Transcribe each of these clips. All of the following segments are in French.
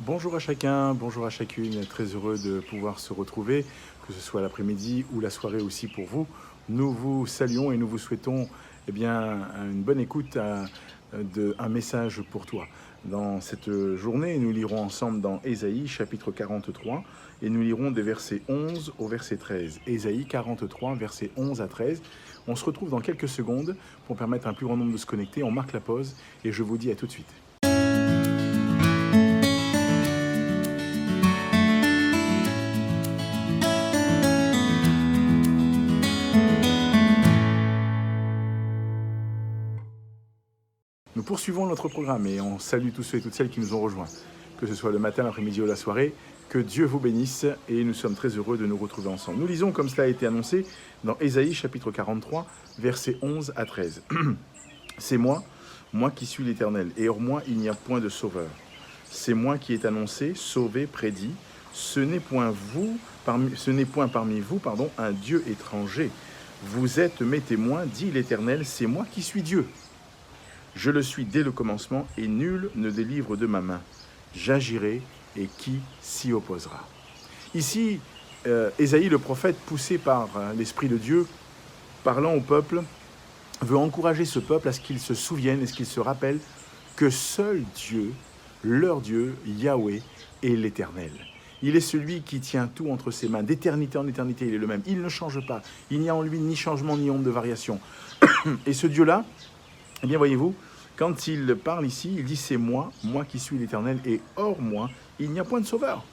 Bonjour à chacun, bonjour à chacune, très heureux de pouvoir se retrouver, que ce soit l'après-midi ou la soirée aussi pour vous. Nous vous saluons et nous vous souhaitons une bonne écoute d'un message pour toi. Dans cette journée, nous lirons ensemble dans Ésaïe chapitre 43 et nous lirons des versets 11 au verset 13. Ésaïe 43, versets 11 à 13. On se retrouve dans quelques secondes pour permettre à un plus grand nombre de se connecter. On marque la pause et je vous dis à tout de suite. Nous poursuivons notre programme et on salue tous ceux et toutes celles qui nous ont rejoints, que ce soit le matin, l'après-midi ou la soirée. Que Dieu vous bénisse et nous sommes très heureux de nous retrouver ensemble. Nous lisons, comme cela a été annoncé, dans Ésaïe chapitre 43, versets 11 à 13. C'est moi qui suis l'Éternel, et hors moi il n'y a point de sauveur. C'est moi qui est annoncé, sauvé, prédit. Ce n'est point parmi vous, un Dieu étranger. Vous êtes mes témoins, dit l'Éternel, c'est moi qui suis Dieu. Je le suis dès le commencement, et nul ne délivre de ma main. J'agirai, et qui s'y opposera? Ici, Ésaïe, le prophète, poussé par l'Esprit de Dieu, parlant au peuple, veut encourager ce peuple à ce qu'il se souvienne et ce qu'il se rappelle que seul Dieu, leur Dieu, Yahweh, est l'Éternel. Il est celui qui tient tout entre ses mains. D'éternité en éternité, il est le même. Il ne change pas. Il n'y a en lui ni changement ni ombre de variation. Et ce Dieu-là, eh bien, voyez-vous, quand il parle ici, il dit « c'est moi qui suis l'Éternel, et hors moi, il n'y a point de sauveur. »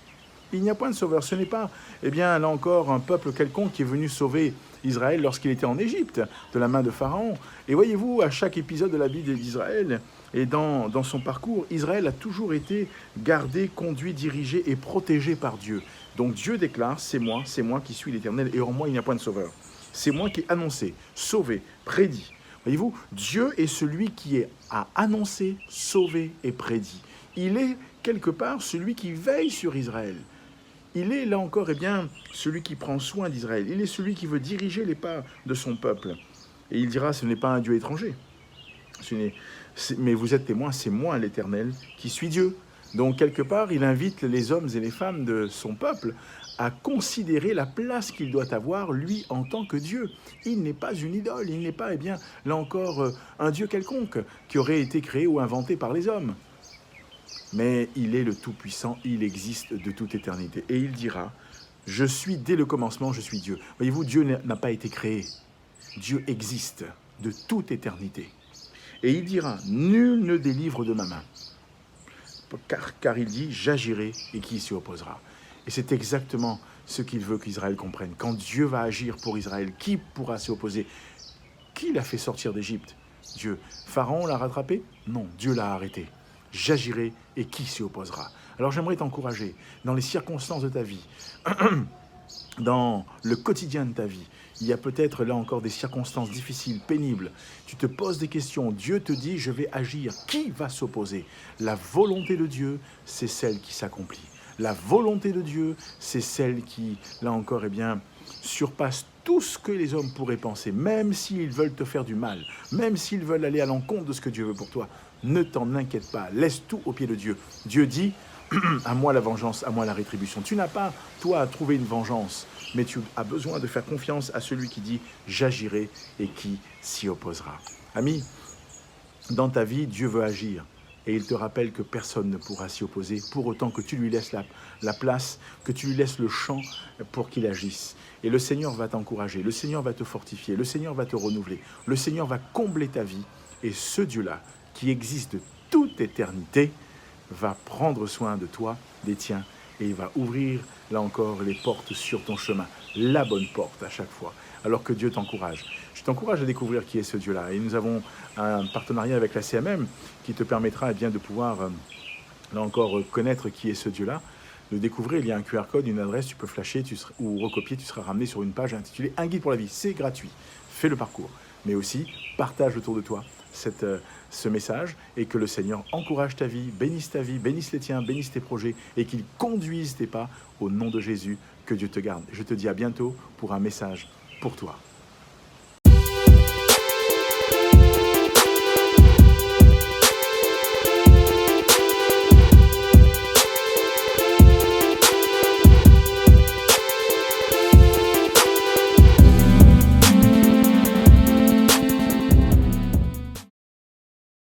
Il n'y a point de sauveur. Ce n'est pas, eh bien, là encore, un peuple quelconque qui est venu sauver Israël lorsqu'il était en Égypte, de la main de Pharaon. Et voyez-vous, à chaque épisode de la vie d'Israël, et dans son parcours, Israël a toujours été gardé, conduit, dirigé et protégé par Dieu. Donc Dieu déclare « c'est moi qui suis l'Éternel, et hors moi, il n'y a point de sauveur. » C'est moi qui ai annoncé, sauvé, prédit. Voyez-vous, Dieu est celui qui a annoncé, sauvé et prédit. Il est quelque part celui qui veille sur Israël. Il est là encore, eh bien, celui qui prend soin d'Israël. Il est celui qui veut diriger les pas de son peuple. Et il dira, ce n'est pas un Dieu étranger. Mais vous êtes témoins, c'est moi l'Éternel qui suis Dieu. Donc, quelque part, il invite les hommes et les femmes de son peuple à considérer la place qu'il doit avoir, lui, en tant que Dieu. Il n'est pas une idole, il n'est pas, eh bien, là encore, un Dieu quelconque qui aurait été créé ou inventé par les hommes. Mais il est le Tout-Puissant, il existe de toute éternité. Et il dira, je suis dès le commencement, je suis Dieu. Voyez-vous, Dieu n'a pas été créé. Dieu existe de toute éternité. Et il dira, nul ne délivre de ma main. Car il dit, j'agirai et qui s'y opposera. Et c'est exactement ce qu'il veut qu'Israël comprenne. Quand Dieu va agir pour Israël, qui pourra s'y opposer? Qui l'a fait sortir d'Égypte? Dieu. Pharaon l'a rattrapé? Non, Dieu l'a arrêté. J'agirai et qui s'y opposera? Alors j'aimerais t'encourager dans les circonstances de ta vie, dans le quotidien de ta vie. Il y a peut-être là encore des circonstances difficiles, pénibles. Tu te poses des questions. Dieu te dit, je vais agir. Qui va s'opposer? La volonté de Dieu, c'est celle qui s'accomplit. La volonté de Dieu, c'est celle qui, là encore, eh bien, surpasse tout ce que les hommes pourraient penser, même s'ils veulent te faire du mal, même s'ils veulent aller à l'encontre de ce que Dieu veut pour toi. Ne t'en inquiète pas, laisse tout au pied de Dieu. Dieu dit, à moi la vengeance, à moi la rétribution. Tu n'as pas, toi, à trouver une vengeance, mais tu as besoin de faire confiance à celui qui dit, j'agirai et qui s'y opposera. Ami, dans ta vie, Dieu veut agir. Et il te rappelle que personne ne pourra s'y opposer, pour autant que tu lui laisses la place, que tu lui laisses le champ pour qu'il agisse. Et le Seigneur va t'encourager, le Seigneur va te fortifier, le Seigneur va te renouveler, le Seigneur va combler ta vie. Et ce Dieu-là, qui existe de toute éternité, va prendre soin de toi, des tiens, et il va ouvrir, là encore, les portes sur ton chemin, la bonne porte à chaque fois, alors que Dieu t'encourage. Je t'encourage à découvrir qui est ce Dieu-là. Et nous avons un partenariat avec la CMM qui te permettra eh bien, de pouvoir, là encore, connaître qui est ce Dieu-là. Le découvrir, il y a un QR code, une adresse, tu peux flasher ou recopier, tu seras ramené sur une page intitulée « Un guide pour la vie ». C'est gratuit, fais le parcours. Mais aussi, partage autour de toi ce message et que le Seigneur encourage ta vie, bénisse les tiens, bénisse tes projets et qu'il conduise tes pas au nom de Jésus. Que Dieu te garde. Je te dis à bientôt pour un message pour toi.